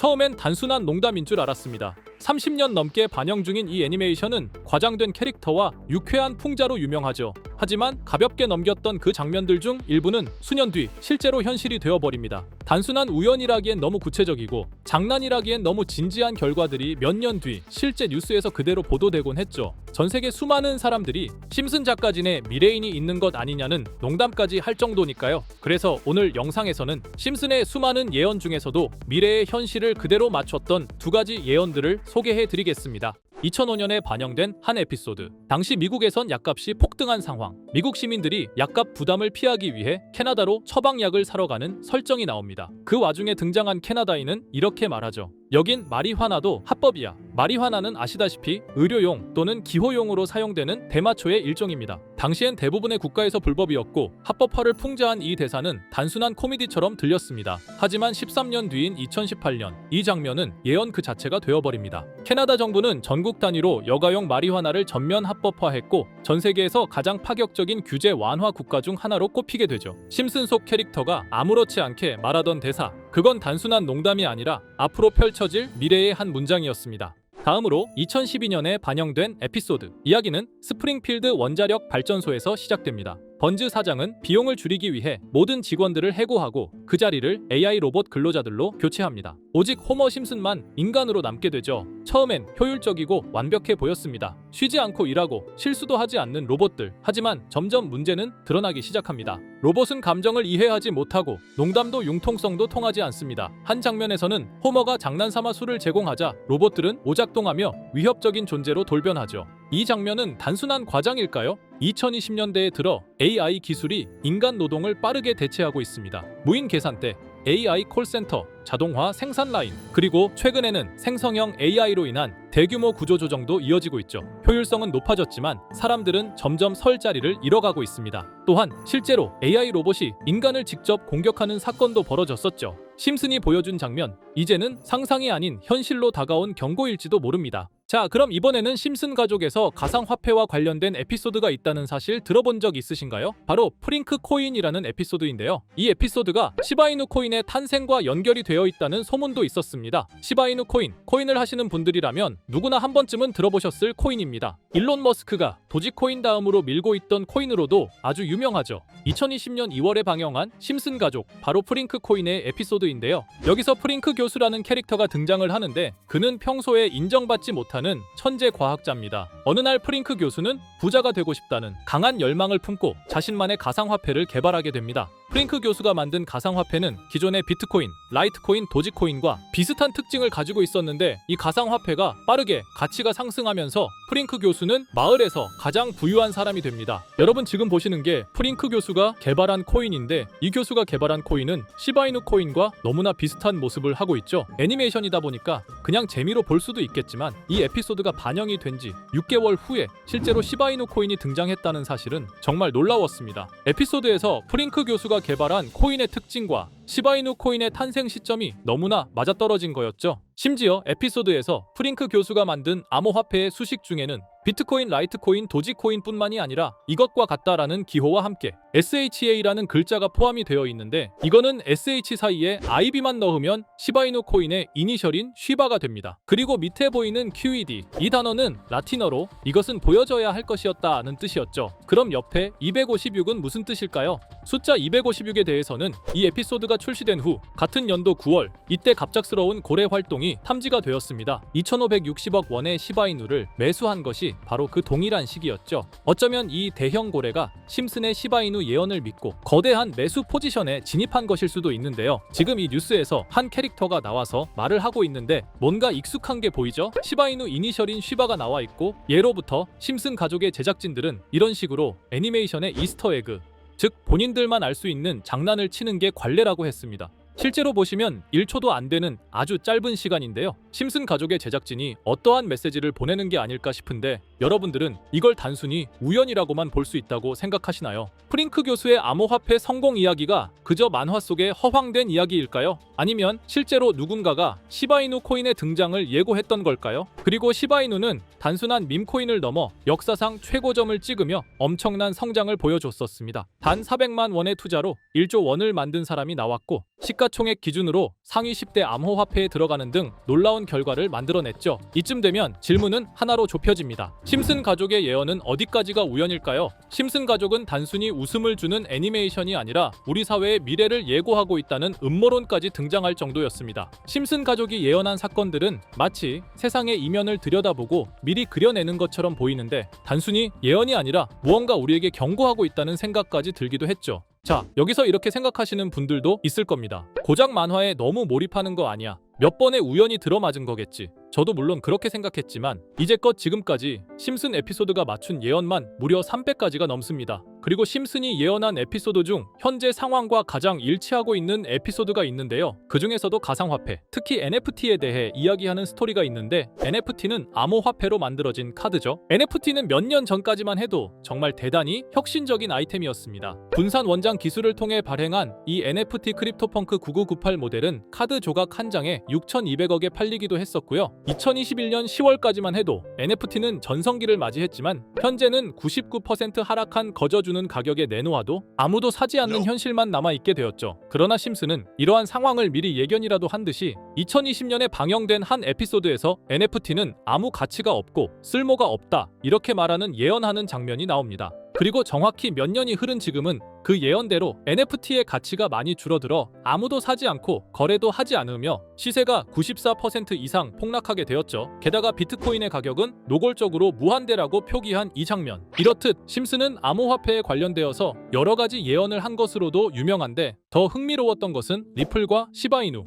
처음엔 단순한 농담인 줄 알았습니다. 30년 넘게 반영 중인 이 애니메이션은 과장된 캐릭터와 유쾌한 풍자로 유명하죠. 하지만 가볍게 넘겼던 그 장면들 중 일부는 수년 뒤 실제로 현실이 되어버립니다. 단순한 우연이라기엔 너무 구체적이고 장난이라기엔 너무 진지한 결과들이 몇 년 뒤 실제 뉴스에서 그대로 보도되곤 했죠. 전 세계 수많은 사람들이 심슨 작가진에 미래인이 있는 것 아니냐는 농담까지 할 정도니까요. 그래서 오늘 영상에서는 심슨의 수많은 예언 중에서도 미래의 현실을 그대로 맞췄던 두 가지 예언들을 소개해드리겠습니다. 2005년에 반영된 한 에피소드. 당시 미국에선 약값이 폭등한 상황. 미국 시민들이 약값 부담을 피하기 위해 캐나다로 처방약을 사러 가는 설정이 나옵니다. 그 와중에 등장한 캐나다인은 이렇게 말하죠. 여긴 마리화나도 합법이야. 마리화나는 아시다시피 의료용 또는 기호용으로 사용되는 대마초의 일종입니다. 당시엔 대부분의 국가에서 불법이었고 합법화를 풍자한 이 대사는 단순한 코미디처럼 들렸습니다. 하지만 13년 뒤인 2018년 이 장면은 예언 그 자체가 되어버립니다. 캐나다 정부는 전국 단위로 여가용 마리화나를 전면 합법화했고 전 세계에서 가장 파격적인 규제 완화 국가 중 하나로 꼽히게 되죠. 심슨 속 캐릭터가 아무렇지 않게 말하던 대사, 그건 단순한 농담이 아니라 앞으로 펼쳐질 미래의 한 문장이었습니다. 다음으로 2012년에 반영된 에피소드. 이야기는 스프링필드 원자력 발전소에서 시작됩니다. 번즈 사장은 비용을 줄이기 위해 모든 직원들을 해고하고 그 자리를 AI 로봇 근로자들로 교체합니다. 오직 호머 심슨만 인간으로 남게 되죠. 처음엔 효율적이고 완벽해 보였습니다. 쉬지 않고 일하고 실수도 하지 않는 로봇들. 하지만 점점 문제는 드러나기 시작합니다. 로봇은 감정을 이해하지 못하고 농담도 융통성도 통하지 않습니다. 한 장면에서는 호머가 장난삼아 술을 제공하자 로봇들은 오작동하며 위협적인 존재로 돌변하죠. 이 장면은 단순한 과장일까요? 2020년대에 들어 AI 기술이 인간 노동을 빠르게 대체하고 있습니다. 무인 계산대, AI 콜센터, 자동화 생산 라인, 그리고 최근에는 생성형 AI로 인한 대규모 구조조정도 이어지고 있죠. 효율성은 높아졌지만 사람들은 점점 설 자리를 잃어가고 있습니다. 또한 실제로 AI 로봇이 인간을 직접 공격하는 사건도 벌어졌었죠. 심슨이 보여준 장면, 이제는 상상이 아닌 현실로 다가온 경고일지도 모릅니다. 자, 그럼 이번에는 심슨 가족에서 가상화폐와 관련된 에피소드가 있다는 사실 들어본 적 있으신가요? 바로 프링크 코인이라는 에피소드인데요. 이 에피소드가 시바이누 코인의 탄생과 연결이 되어 있다는 소문도 있었습니다. 시바이누 코인을 하시는 분들이라면 누구나 한 번쯤은 들어보셨을 코인입니다. 일론 머스크가 도지코인 다음으로 밀고 있던 코인으로도 아주 유명하죠. 2020년 2월에 방영한 심슨 가족, 바로 프링크 코인의 에피소드인데요. 여기서 프링크 교수라는 캐릭터가 등장을 하는데 그는 평소에 인정받지 못하는 천재 과학자입니다. 어느 날 프링크 교수는 부자가 되고 싶다는 강한 열망을 품고 자신만의 가상화폐를 개발하게 됩니다. 프링크 교수가 만든 가상화폐는 기존의 비트코인, 라이트코인, 도지코인과 비슷한 특징을 가지고 있었는데 이 가상화폐가 빠르게 가치가 상승하면서 프링크 교수는 마을에서 가장 부유한 사람이 됩니다. 여러분 지금 보시는 게 프링크 교수가 개발한 코인인데 이 교수가 개발한 코인은 시바이누 코인과 너무나 비슷한 모습을 하고 있죠. 애니메이션이다 보니까 그냥 재미로 볼 수도 있겠지만 이 에피소드가 반영이 된 지 6개월 후에 실제로 시바이누 코인이 등장했다는 사실은 정말 놀라웠습니다. 에피소드에서 프링크 교수가 개발한 코인의 특징과 시바이누 코인의 탄생 시점이 너무나 맞아떨어진 거였죠. 심지어 에피소드에서 프링크 교수가 만든 암호화폐의 수식 중에는 비트코인, 라이트코인, 도지코인뿐만이 아니라 이것과 같다라는 기호와 함께 SHA라는 글자가 포함이 되어 있는데 이거는 SH 사이에 IB만 넣으면 시바이누 코인의 이니셜인 쉬바가 됩니다. 그리고 밑에 보이는 QED, 이 단어는 라틴어로 이것은 보여져야 할 것이었다는 뜻이었죠. 그럼 옆에 256은 무슨 뜻일까요? 숫자 256에 대해서는 이 에피소드가 출시된 후 같은 연도 9월 이때 갑작스러운 고래 활동이 탐지가 되었습니다. 2,560억 원의 시바이누를 매수한 것이 바로 그 동일한 시기였죠. 어쩌면 이 대형 고래가 심슨의 시바이누 예언을 믿고 거대한 매수 포지션에 진입한 것일 수도 있는데요. 지금 이 뉴스에서 한 캐릭터가 나와서 말을 하고 있는데 뭔가 익숙한 게 보이죠? 시바이누 이니셜인 쉬바가 나와 있고 예로부터 심슨 가족의 제작진들은 이런 식으로 애니메이션의 이스터에그, 즉 본인들만 알 수 있는 장난을 치는 게 관례라고 했습니다. 실제로 보시면 1초도 안 되는 아주 짧은 시간인데요. 심슨 가족의 제작진이 어떠한 메시지를 보내는 게 아닐까 싶은데 여러분들은 이걸 단순히 우연이라고만 볼 수 있다고 생각하시나요? 프링크 교수의 암호화폐 성공 이야기가 그저 만화 속의 허황된 이야기일까요? 아니면 실제로 누군가가 시바이누 코인의 등장을 예고했던 걸까요? 그리고 시바이누는 단순한 밈코인을 넘어 역사상 최고점을 찍으며 엄청난 성장을 보여줬었습니다. 단 400만 원의 투자로 1조 원을 만든 사람이 나왔고 시가 시가총액 기준으로 상위 10대 암호화폐에 들어가는 등 놀라운 결과를 만들어냈죠. 이쯤 되면 질문은 하나로 좁혀집니다. 심슨 가족의 예언은 어디까지가 우연일까요? 심슨 가족은 단순히 웃음을 주는 애니메이션이 아니라 우리 사회의 미래를 예고하고 있다는 음모론까지 등장할 정도였습니다. 심슨 가족이 예언한 사건들은 마치 세상의 이면을 들여다보고 미리 그려내는 것처럼 보이는데 단순히 예언이 아니라 무언가 우리에게 경고하고 있다는 생각까지 들기도 했죠. 자, 여기서 이렇게 생각하시는 분들도 있을 겁니다. 고작 만화에 너무 몰입하는 거 아니야. 몇 번의 우연이 들어맞은 거겠지. 저도 물론 그렇게 생각했지만 이제껏 지금까지 심슨 에피소드가 맞춘 예언만 무려 300가지가 넘습니다. 그리고 심슨이 예언한 에피소드 중 현재 상황과 가장 일치하고 있는 에피소드가 있는데요. 그 중에서도 가상화폐, 특히 NFT에 대해 이야기하는 스토리가 있는데 NFT는 암호화폐로 만들어진 카드죠. NFT는 몇 년 전까지만 해도 정말 대단히 혁신적인 아이템이었습니다. 분산 원장 기술을 통해 발행한 이 NFT 크립토펑크 9998 모델은 카드 조각 한 장에 6,200억에 팔리기도 했었고요. 2021년 10월까지만 해도 NFT는 전성기를 맞이했지만 현재는 99% 하락한 거저주는 가격에 내놓아도 아무도 사지 않는 현실만 남아있게 되었죠. 그러나 심슨은 이러한 상황을 미리 예견이라도 한 듯이 2020년에 방영된 한 에피소드에서 NFT는 아무 가치가 없고 쓸모가 없다 이렇게 말하는 예언하는 장면이 나옵니다. 그리고 정확히 몇 년이 흐른 지금은 그 예언대로 NFT의 가치가 많이 줄어들어 아무도 사지 않고 거래도 하지 않으며 시세가 94% 이상 폭락하게 되었죠. 게다가 비트코인의 가격은 노골적으로 무한대라고 표기한 이 장면. 이렇듯 심슨은 암호화폐에 관련되어서 여러 가지 예언을 한 것으로도 유명한데 더 흥미로웠던 것은 리플과 시바이누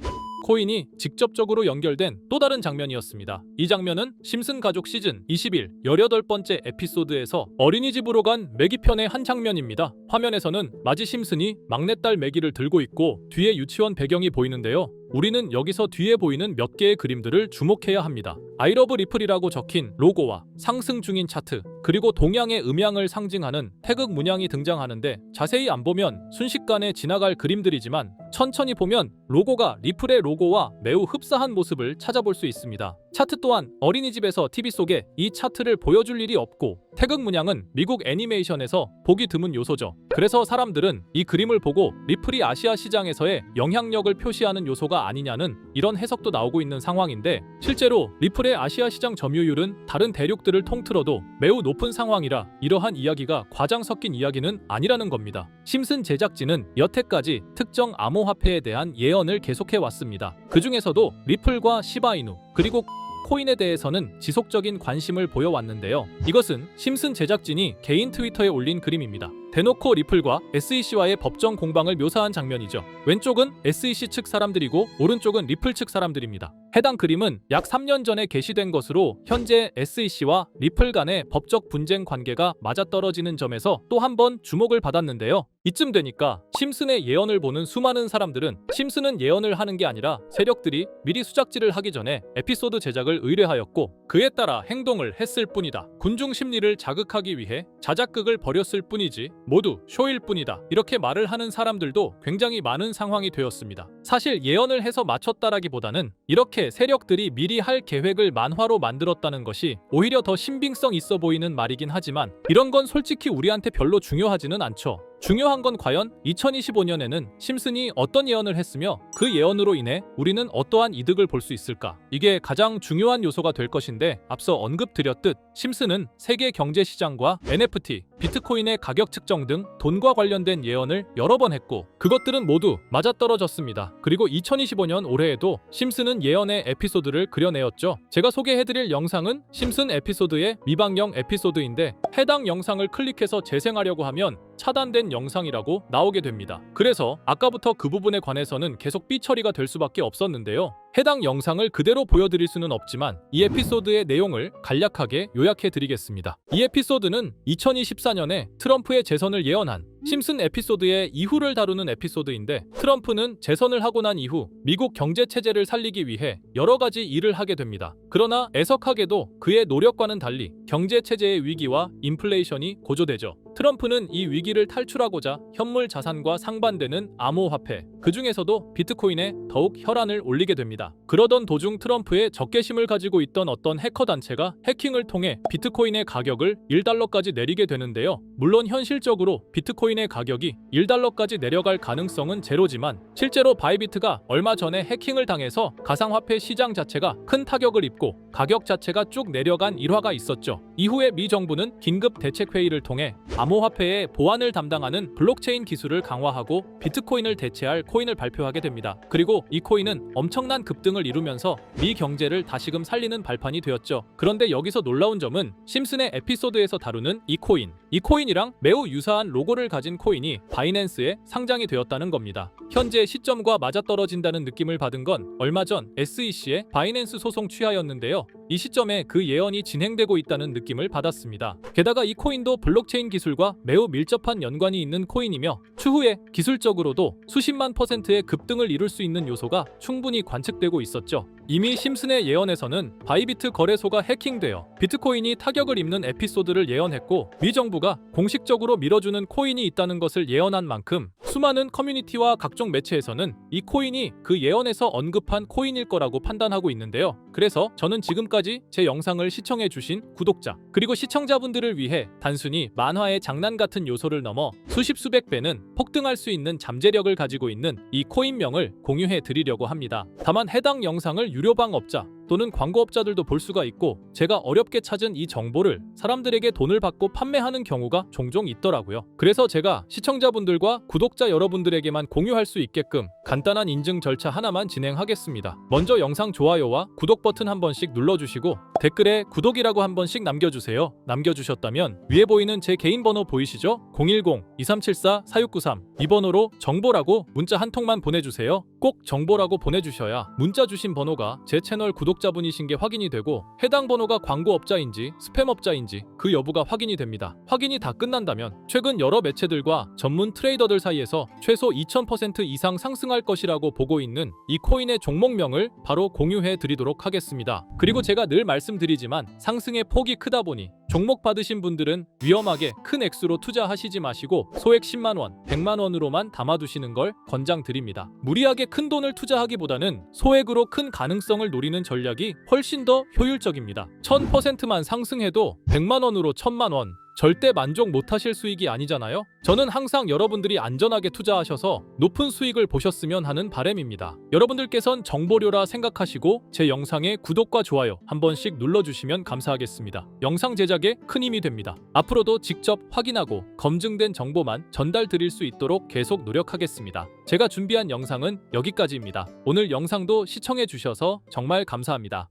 코인이 직접적으로 연결된 또 다른 장면이었습니다. 이 장면은 심슨 가족 시즌 21 18번째 에피소드에서 어린이집으로 간 매기 편의 한 장면입니다. 화면에서는 마지 심슨이 막내딸 매기를 들고 있고 뒤에 유치원 배경이 보이는데요. 우리는 여기서 뒤에 보이는 몇 개의 그림들을 주목해야 합니다. I love 리플이라고 적힌 로고와 상승 중인 차트, 그리고 동양의 음양을 상징하는 태극 문양이 등장하는데 자세히 안 보면 순식간에 지나갈 그림들이지만 천천히 보면 로고가 리플의 로고와 매우 흡사한 모습을 찾아볼 수 있습니다. 차트 또한 어린이집에서 TV 속에 이 차트를 보여줄 일이 없고 태극 문양은 미국 애니메이션에서 보기 드문 요소죠. 그래서 사람들은 이 그림을 보고 리플이 아시아 시장에서의 영향력을 표시하는 요소가 아니냐는 이런 해석도 나오고 있는 상황인데 실제로 리플의 아시아 시장 점유율은 다른 대륙들을 통틀어도 매우 높은 상황이라 이러한 이야기가 과장 섞인 이야기는 아니라는 겁니다. 심슨 제작진은 여태까지 특정 암호화폐에 대한 예언을 계속해 왔습니다. 그 중에서도 리플과 시바이누 그리고 코인에 대해서는 지속적인 관심을 보여왔는데요. 이것은 심슨 제작진이 개인 트위터에 올린 그림입니다. 대놓고 리플과 SEC와의 법정 공방을 묘사한 장면이죠. 왼쪽은 SEC 측 사람들이고 오른쪽은 리플 측 사람들입니다. 해당 그림은 약 3년 전에 게시된 것으로 현재 SEC와 리플 간의 법적 분쟁 관계가 맞아떨어지는 점에서 또 한 번 주목을 받았는데요. 이쯤 되니까 심슨의 예언을 보는 수많은 사람들은 심슨은 예언을 하는 게 아니라 세력들이 미리 수작질을 하기 전에 에피소드 제작을 의뢰하였고 그에 따라 행동을 했을 뿐이다. 군중 심리를 자극하기 위해 자작극을 벌였을 뿐이지 모두 쇼일 뿐이다. 이렇게 말을 하는 사람들도 굉장히 많은 상황이 되었습니다. 사실 예언을 해서 맞췄다라기보다는 이렇게 세력들이 미리 할 계획을 만화로 만들었다는 것이 오히려 더 신빙성 있어 보이는 말이긴 하지만 이런 건 솔직히 우리한테 별로 중요하지는 않죠. 중요한 건 과연 2025년에는 심슨이 어떤 예언을 했으며 그 예언으로 인해 우리는 어떠한 이득을 볼 수 있을까? 이게 가장 중요한 요소가 될 것인데 앞서 언급드렸듯 심슨은 세계 경제 시장과 NFT, 비트코인의 가격 측정 등 돈과 관련된 예언을 여러 번 했고 그것들은 모두 맞아떨어졌습니다. 그리고 2025년 올해에도 심슨은 예언의 에피소드를 그려내었죠. 제가 소개해드릴 영상은 심슨 에피소드의 미방영 에피소드인데 해당 영상을 클릭해서 재생하려고 하면 차단된 영상이라고 나오게 됩니다. 그래서 아까부터 그 부분에 관해서는 계속 삐처리가 될 수밖에 없었는데요. 해당 영상을 그대로 보여드릴 수는 없지만 이 에피소드의 내용을 간략하게 요약해드리겠습니다. 이 에피소드는 2024년에 트럼프의 재선을 예언한 심슨 에피소드의 이후를 다루는 에피소드인데 트럼프는 재선을 하고 난 이후 미국 경제 체제를 살리기 위해 여러 가지 일을 하게 됩니다. 그러나 애석하게도 그의 노력과는 달리 경제 체제의 위기와 인플레이션이 고조되죠. 트럼프는 이 위기를 탈출하고자 현물 자산과 상반되는 암호화폐, 그 중에서도 비트코인에 더욱 혈안을 올리게 됩니다. 그러던 도중 트럼프의 적개심을 가지고 있던 어떤 해커 단체가 해킹을 통해 비트코인의 가격을 1달러까지 내리게 되는데요. 물론 현실적으로 비트코인의 가격이 1달러까지 내려갈 가능성은 제로지만 실제로 바이비트가 얼마 전에 해킹을 당해서 가상화폐 시장 자체가 큰 타격을 입고 가격 자체가 쭉 내려간 일화가 있었죠. 이후에 미 정부는 긴급 대책회의를 통해 암호화폐의 보안을 담당하는 블록체인 기술을 강화하고 비트코인을 대체할 코인을 발표하게 됩니다. 그리고 이 코인은 엄청난 급등을 이루면서 미 경제를 다시금 살리는 발판이 되었죠. 그런데 여기서 놀라운 점은 심슨의 에피소드에서 다루는 이 코인이랑 매우 유사한 로고를 가진 코인이 바이낸스에 상장이 되었다는 겁니다. 현재 시점과 맞아떨어진다는 느낌을 받은 건 얼마 전 SEC의 바이낸스 소송 취하였는데요. 이 시점에 그 예언이 진행되고 있다는 느낌을 받았습니다. 게다가 이 코인도 블록체인 기술과 매우 밀접한 연관이 있는 코인이며 추후에 기술적으로도 수십만 %의 급등을 이룰 수 있는 요소가 충분히 관측되고 있었죠. 이미 심슨의 예언에서는 바이비트 거래소가 해킹되어 비트코인이 타격을 입는 에피소드를 예언했고 미 정부가 공식적으로 밀어주는 코인이 있다는 것을 예언한 만큼 수많은 커뮤니티와 각종 매체에서는 이 코인이 그 예언에서 언급한 코인일 거라고 판단하고 있는데요. 그래서 저는 지금까지 제 영상을 시청해주신 구독자 그리고 시청자분들을 위해 단순히 만화의 장난 같은 요소를 넘어 수십 수백 배는 폭등할 수 있는 잠재력을 가지고 있는 이 코인명을 공유해 드리려고 합니다. 다만 해당 영상을 유료방업자 또는 광고업자들도 볼 수가 있고 제가 어렵게 찾은 이 정보를 사람들에게 돈을 받고 판매하는 경우가 종종 있더라고요. 그래서 제가 시청자분들과 구독자 여러분들에게만 공유할 수 있게끔 간단한 인증 절차 하나만 진행하겠습니다. 먼저 영상 좋아요와 구독 버튼 한 번씩 눌러주시고 댓글에 구독이라고 한 번씩 남겨주세요. 남겨주셨다면 위에 보이는 제 개인 번호 보이시죠? 010-2374-4693 이 번호로 정보라고 문자 한 통만 보내주세요. 꼭 정보라고 보내주셔야 문자 주신 번호가 제 채널 구독자분이신 게 확인이 되고 해당 번호가 광고업자인지 스팸업자인지 그 여부가 확인이 됩니다. 확인이 다 끝난다면 최근 여러 매체들과 전문 트레이더들 사이에서 최소 2000% 이상 상승할 것이라고 보고 있는 이 코인의 종목명을 바로 공유해 드리도록 하겠습니다. 그리고 제가 늘 말씀드리지만 상승의 폭이 크다 보니 종목 받으신 분들은 위험하게 큰 액수로 투자하시지 마시고 소액 10만원, 100만원으로만 담아두시는 걸 권장드립니다. 무리하게 큰 돈을 투자하기보다는 소액으로 큰 가능성을 노리는 전략이 훨씬 더 효율적입니다. 1000%만 상승해도 100만원으로 1000만원 절대 만족 못하실 수익이 아니잖아요. 저는 항상 여러분들이 안전하게 투자하셔서 높은 수익을 보셨으면 하는 바람입니다. 여러분들께선 정보료라 생각하시고 제 영상에 구독과 좋아요 한 번씩 눌러주시면 감사하겠습니다. 영상 제작에 큰 힘이 됩니다. 앞으로도 직접 확인하고 검증된 정보만 전달 드릴 수 있도록 계속 노력하겠습니다. 제가 준비한 영상은 여기까지입니다. 오늘 영상도 시청해 주셔서 정말 감사합니다.